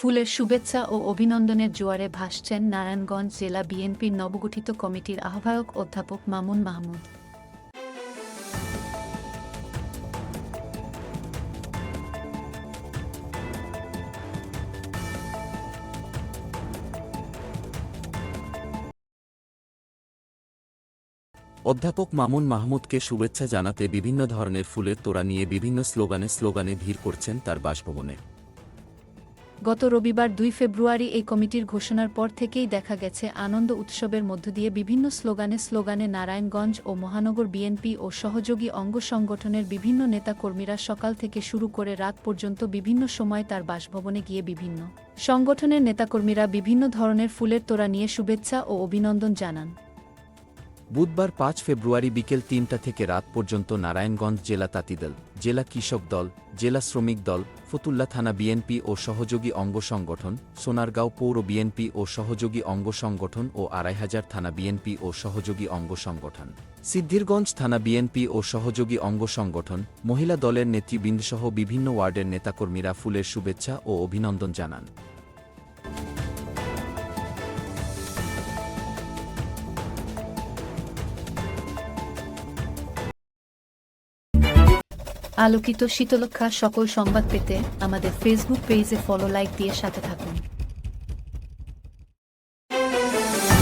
ফুলের শুভেচ্ছা ও অভিনন্দনের জোয়ারে ভাসছেন নারায়ণগঞ্জ জেলা বিএনপির নবগঠিত কমিটির আহ্বায়ক অধ্যাপক মামুন মাহমুদ। অধ্যাপক মামুন মাহমুদকে শুভেচ্ছা জানাতে বিভিন্ন ধরনের ফুলের তোড়া নিয়ে বিভিন্ন স্লোগানে ভিড় করছেন তার বাসভবনে। গত রবিবার ২ ফেব্রুয়ারি এই কমিটির ঘোষণার পর থেকেই দেখা গেছে আনন্দ উৎসবের মধ্য দিয়ে বিভিন্ন স্লোগানে নারায়ণগঞ্জ ও মহানগর বিএনপি ও সহযোগী অঙ্গ সংগঠনের বিভিন্ন নেতাকর্মীরা সকাল থেকে শুরু করে রাত পর্যন্ত বিভিন্ন সময় তার বাসভবনে গিয়ে বিভিন্ন সংগঠনের নেতাকর্মীরা বিভিন্ন ধরনের ফুলের তোড়া নিয়ে শুভেচ্ছা ও অভিনন্দন জানান। বুধবার ৫ ফেব্রুয়ারি বিকেল ৩টা থেকে রাত পর্যন্ত নারায়ণগঞ্জ জেলা তাঁতিদল, জেলা কৃষক দল, জেলা শ্রমিক দল, ফতুল্লা থানা বিএনপি ও সহযোগী অঙ্গ সংগঠন, সোনারগাঁও পৌর বিএনপি ও সহযোগী অঙ্গ সংগঠন ও ২৫০০ থানা বিএনপি ও সহযোগী অঙ্গ সংগঠন, সিদ্ধিরগঞ্জ থানা বিএনপি ও সহযোগী অঙ্গ সংগঠন, মহিলা দলের নেতৃবৃন্দসহ বিভিন্ন ওয়ার্ডের নেতাকর্মীরা ফুলের শুভেচ্ছা ও অভিনন্দন জানান। আলোকিত শীতলক্ষা সকল সংবাদ পেতে আমাদের ফেসবুক পেজে ফলো লাইক দিয়ে সাথে থাকুন।